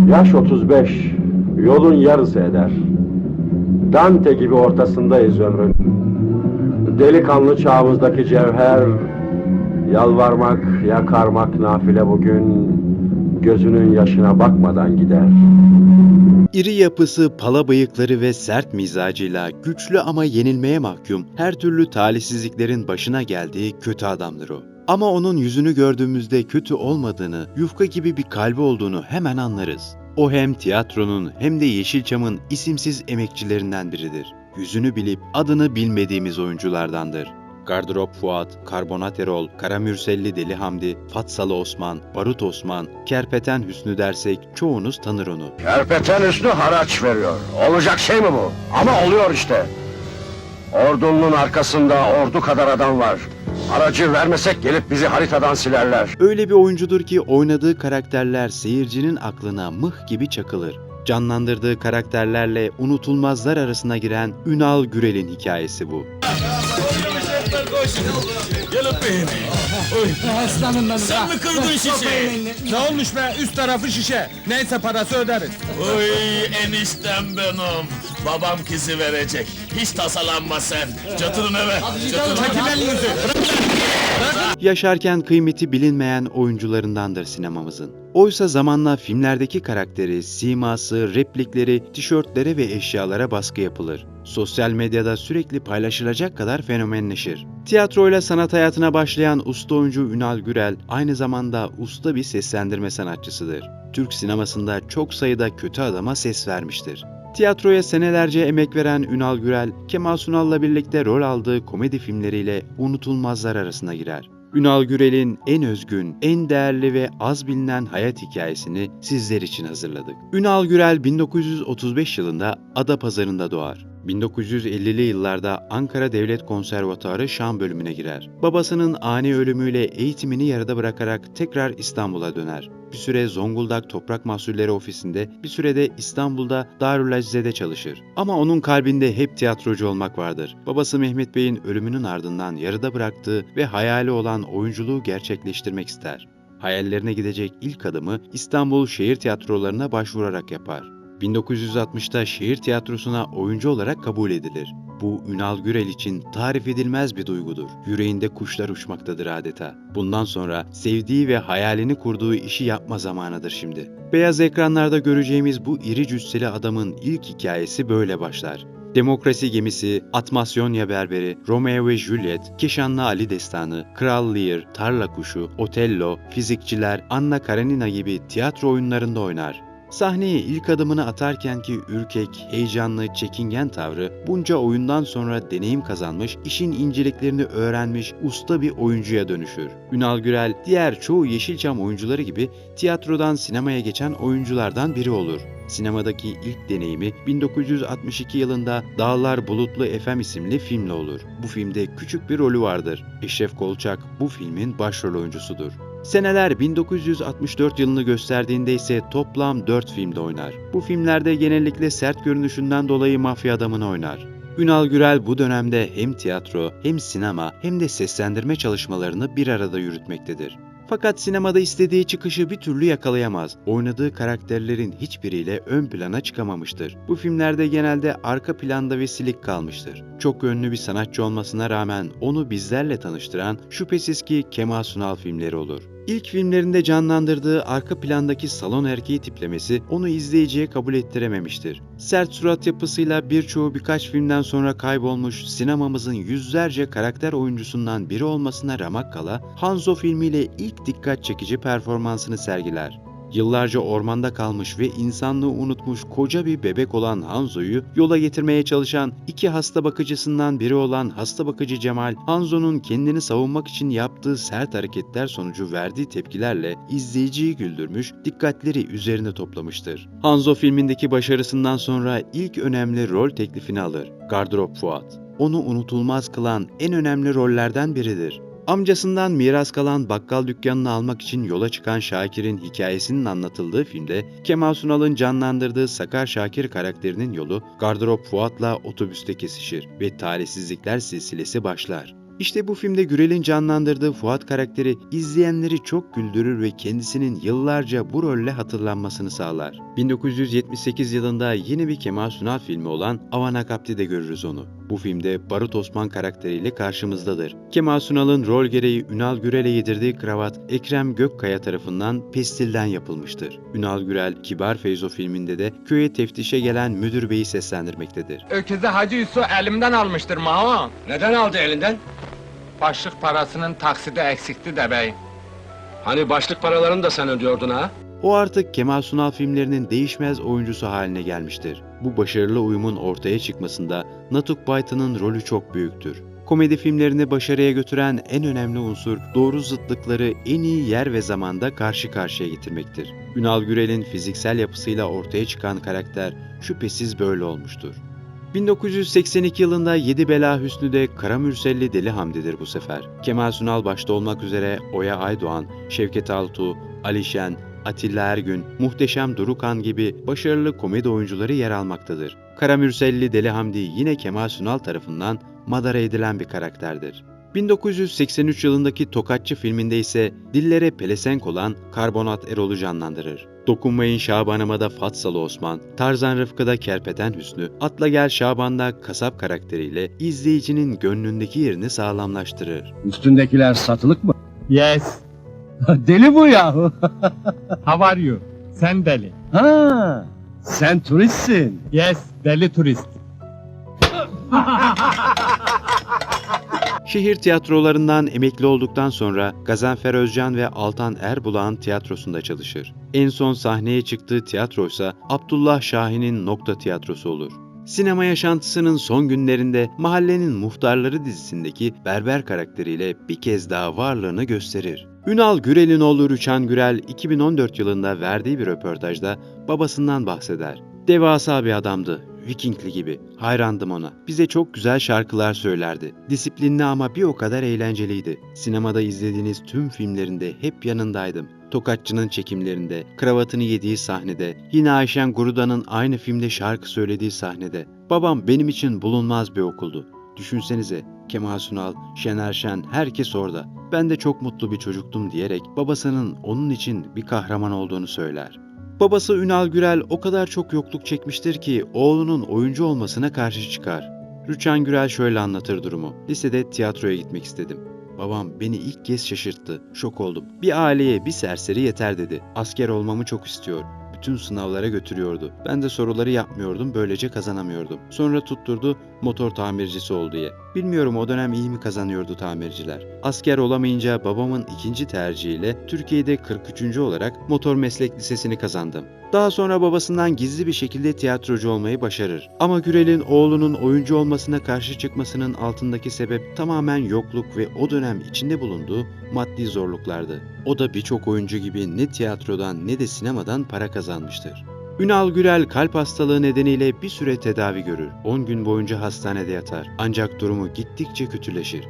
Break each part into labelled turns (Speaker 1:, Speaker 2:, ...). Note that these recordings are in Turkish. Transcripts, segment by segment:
Speaker 1: Yaş 35, yolun yarısı eder. Dante gibi ortasındayız ömrün. Delikanlı çağımızdaki cevher, yalvarmak, yakarmak nafile bugün, gözünün yaşına bakmadan gider.
Speaker 2: İri yapısı, pala bıyıkları ve sert mizacıyla güçlü ama yenilmeye mahkum her türlü talihsizliklerin başına geldiği kötü adamdır o. Ama onun yüzünü gördüğümüzde kötü olmadığını, yufka gibi bir kalbi olduğunu hemen anlarız. O hem tiyatronun hem de Yeşilçam'ın isimsiz emekçilerinden biridir. Yüzünü bilip adını bilmediğimiz oyunculardandır. Gardırop Fuat, Karbonat Erol, Karamürselli Deli Hamdi, Fatsalı Osman, Barut Osman, Kerpeten Hüsnü dersek çoğunuz tanır onu.
Speaker 1: Kerpeten Hüsnü haraç veriyor. Olacak şey mi bu? Ama oluyor işte. Ordunun arkasında ordu kadar adam var. Aracı vermesek gelip bizi haritadan silerler.
Speaker 2: Öyle bir oyuncudur ki oynadığı karakterler seyircinin aklına mıh gibi çakılır. Canlandırdığı karakterlerle unutulmazlar arasına giren Ünal Gürel'in hikayesi bu.
Speaker 3: Gel öpeyim.
Speaker 4: Aslanım benim.
Speaker 3: Sen mi kırdın şişeyi?
Speaker 4: Ne olmuş be? Üst tarafı şişe. Neyse parası öderiz.
Speaker 3: Oy eniştem benim. Babam kızı verecek. Hiç tasalanma sen. Çatırın eve.
Speaker 4: Çekil elinizi.
Speaker 2: Yaşarken kıymeti bilinmeyen oyuncularındandır sinemamızın. Oysa zamanla filmlerdeki karakteri, siması, replikleri, tişörtlere ve eşyalara baskı yapılır. Sosyal medyada sürekli paylaşılacak kadar fenomenleşir. Tiyatroyla sanat hayatına başlayan usta oyuncu Ünal Gürel, aynı zamanda usta bir seslendirme sanatçısıdır. Türk sinemasında çok sayıda kötü adama ses vermiştir. Tiyatroya senelerce emek veren Ünal Gürel, Kemal Sunal'la birlikte rol aldığı komedi filmleriyle unutulmazlar arasına girer. Ünal Gürel'in en özgün, en değerli ve az bilinen hayat hikayesini sizler için hazırladık. Ünal Gürel 1935 yılında Adapazarı'nda doğar. 1950'li yıllarda Ankara Devlet Konservatuarı Şan bölümüne girer. Babasının ani ölümüyle eğitimini yarıda bırakarak tekrar İstanbul'a döner. Bir süre Zonguldak Toprak Mahsulleri Ofisi'nde, bir sürede İstanbul'da Darülacze'de çalışır. Ama onun kalbinde hep tiyatrocu olmak vardır. Babası Mehmet Bey'in ölümünün ardından yarıda bıraktığı ve hayali olan oyunculuğu gerçekleştirmek ister. Hayallerine gidecek ilk adımı İstanbul şehir tiyatrolarına başvurarak yapar. 1960'ta şehir tiyatrosuna oyuncu olarak kabul edilir. Bu Ünal Gürel için tarif edilmez bir duygudur. Yüreğinde kuşlar uçmaktadır adeta. Bundan sonra sevdiği ve hayalini kurduğu işi yapma zamanıdır şimdi. Beyaz ekranlarda göreceğimiz bu iri cüsseli adamın ilk hikayesi böyle başlar. Demokrasi Gemisi, Atmasyonya Berberi, Romeo ve Juliet, Keşanlı Ali Destanı, Kral Lear, Tarla Kuşu, Otello, Fizikçiler, Anna Karenina gibi tiyatro oyunlarında oynar. Sahneye ilk adımını atarken ki ürkek, heyecanlı, çekingen tavrı bunca oyundan sonra deneyim kazanmış, işin inceliklerini öğrenmiş usta bir oyuncuya dönüşür. Ünal Gürel, diğer çoğu Yeşilçam oyuncuları gibi tiyatrodan sinemaya geçen oyunculardan biri olur. Sinemadaki ilk deneyimi 1962 yılında Dağlar Bulutlu Efem isimli filmle olur. Bu filmde küçük bir rolü vardır. Eşref Kolçak bu filmin başrol oyuncusudur. Seneler 1964 yılını gösterdiğinde ise toplam 4 filmde oynar. Bu filmlerde genellikle sert görünüşünden dolayı mafya adamını oynar. Ünal Gürel bu dönemde hem tiyatro, hem sinema, hem de seslendirme çalışmalarını bir arada yürütmektedir. Fakat sinemada istediği çıkışı bir türlü yakalayamaz. Oynadığı karakterlerin hiçbiriyle ön plana çıkamamıştır. Bu filmlerde genelde arka planda ve silik kalmıştır. Çok yönlü bir sanatçı olmasına rağmen onu bizlerle tanıştıran şüphesiz ki Kemal Sunal filmleri olur. İlk filmlerinde canlandırdığı arka plandaki salon erkeği tiplemesi onu izleyiciye kabul ettirememiştir. Sert surat yapısıyla birkaç filmden sonra kaybolmuş, sinemamızın yüzlerce karakter oyuncusundan biri olmasına ramak kala Hanzo filmiyle ilk dikkat çekici performansını sergiler. Yıllarca ormanda kalmış ve insanlığı unutmuş koca bir bebek olan Hanzo'yu yola getirmeye çalışan iki hasta bakıcısından biri olan hasta bakıcı Cemal, Hanzo'nun kendini savunmak için yaptığı sert hareketler sonucu verdiği tepkilerle izleyiciyi güldürmüş, dikkatleri üzerine toplamıştır. Hanzo filmindeki başarısından sonra ilk önemli rol teklifini alır. Gardırop Fuat. Onu unutulmaz kılan en önemli rollerden biridir. Amcasından miras kalan bakkal dükkanını almak için yola çıkan Şakir'in hikayesinin anlatıldığı filmde Kemal Sunal'ın canlandırdığı Sakar Şakir karakterinin yolu Gardırop Fuat'la otobüste kesişir ve talihsizlikler silsilesi başlar. İşte bu filmde Gürel'in canlandırdığı Fuat karakteri izleyenleri çok güldürür ve kendisinin yıllarca bu rolle hatırlanmasını sağlar. 1978 yılında yine bir Kemal Sunal filmi olan Avanakapti'de görürüz onu. Bu filmde Barut Osman karakteriyle karşımızdadır. Kemal Sunal'ın rol gereği Ünal Gürel'e yedirdiği kravat Ekrem Gökkaya tarafından pestilden yapılmıştır. Ünal Gürel, Kibar Feyzo filminde de köye teftişe gelen müdür beyi seslendirmektedir.
Speaker 4: Öküzü Hacı Yusuf elimden almıştır Maho.
Speaker 1: Neden aldı elinden?
Speaker 4: Başlık parasının taksidi eksikti de bey.
Speaker 1: Hani başlık paralarını da sen ödüyordun ha?
Speaker 2: O artık Kemal Sunal filmlerinin değişmez oyuncusu haline gelmiştir. Bu başarılı uyumun ortaya çıkmasında Natuk Baytan'ın rolü çok büyüktür. Komedi filmlerini başarıya götüren en önemli unsur doğru zıtlıkları en iyi yer ve zamanda karşı karşıya getirmektir. Ünal Gürel'in fiziksel yapısıyla ortaya çıkan karakter şüphesiz böyle olmuştur. 1982 yılında Yedi Bela Hüsnü'de Karamürselli Deli Hamdi'dir bu sefer. Kemal Sunal başta olmak üzere Oya Aydoğan, Şevket Altuğ, Alişen, Atilla Ergün, Muhteşem Durukan gibi başarılı komedi oyuncuları yer almaktadır. Karamürselli Deli Hamdi yine Kemal Sunal tarafından madara edilen bir karakterdir. 1983 yılındaki Tokatçı filminde ise dillere pelesenk olan Karbonat Erol'u canlandırır. Dokunmayın Şabanıma da Fatsalı Osman, Tarzan Rıfkı'da Kerpeten Hüsnü, Atla Gel Şaban'da kasap karakteriyle izleyicinin gönlündeki yerini sağlamlaştırır.
Speaker 1: Üstündekiler satılık mı?
Speaker 4: Yes.
Speaker 1: Deli bu yahu.
Speaker 4: How are you? Sen deli.
Speaker 1: Ha, sen turistsin.
Speaker 4: Yes, deli turist.
Speaker 2: Şehir tiyatrolarından emekli olduktan sonra Gazanfer Özcan ve Altan Erbulak'ın tiyatrosunda çalışır. En son sahneye çıktığı tiyatroysa Abdullah Şahin'in Nokta Tiyatrosu olur. Sinema yaşantısının son günlerinde Mahallenin Muhtarları dizisindeki berber karakteriyle bir kez daha varlığını gösterir. Ünal Gürel'in oğlu Rüçhan Gürel 2014 yılında verdiği bir röportajda babasından bahseder. Devasa bir adamdı. Vikingli gibi. Hayrandım ona. Bize çok güzel şarkılar söylerdi. Disiplinli ama bir o kadar eğlenceliydi. Sinemada izlediğiniz tüm filmlerinde hep yanındaydım. Tokatçı'nın çekimlerinde, kravatını yediği sahnede, yine Ayşen Guruda'nın aynı filmde şarkı söylediği sahnede. Babam benim için bulunmaz bir okuldu. Düşünsenize, Kemal Sunal, Şener Şen, herkes orada. Ben de çok mutlu bir çocuktum diyerek babasının onun için bir kahraman olduğunu söyler. Babası Ünal Gürel o kadar çok yokluk çekmiştir ki oğlunun oyuncu olmasına karşı çıkar. Rüçhan Gürel şöyle anlatır durumu. Lisede tiyatroya gitmek istedim. Babam beni ilk kez şaşırttı. Şok oldum. Bir aileye bir serseri yeter dedi. Asker olmamı çok istiyor. Bütün sınavlara götürüyordu. Ben de soruları yapmıyordum, böylece kazanamıyordum. Sonra tutturdu motor tamircisi ol diye. Bilmiyorum o dönem iyi mi kazanıyordu tamirciler. Asker olamayınca babamın ikinci tercihiyle Türkiye'de 43. olarak motor meslek lisesini kazandım. Daha sonra babasından gizli bir şekilde tiyatrocu olmayı başarır. Ama Gürel'in oğlunun oyuncu olmasına karşı çıkmasının altındaki sebep tamamen yokluk ve o dönem içinde bulunduğu maddi zorluklardı. O da birçok oyuncu gibi ne tiyatrodan ne de sinemadan para kazanmıştır. Ünal Gürel kalp hastalığı nedeniyle bir süre tedavi görür. 10 gün boyunca hastanede yatar. Ancak durumu gittikçe kötüleşir.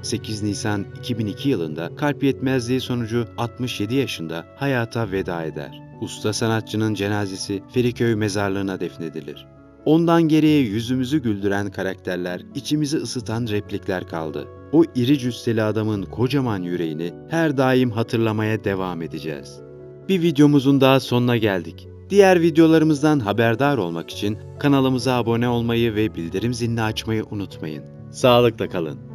Speaker 2: 8 Nisan 2002 yılında kalp yetmezliği sonucu 67 yaşında hayata veda eder. Usta sanatçının cenazesi Feriköy mezarlığına defnedilir. Ondan geriye yüzümüzü güldüren karakterler, içimizi ısıtan replikler kaldı. O iri cüsseli adamın kocaman yüreğini her daim hatırlamaya devam edeceğiz. Bir videomuzun daha sonuna geldik. Diğer videolarımızdan haberdar olmak için kanalımıza abone olmayı ve bildirim zilini açmayı unutmayın. Sağlıkla kalın.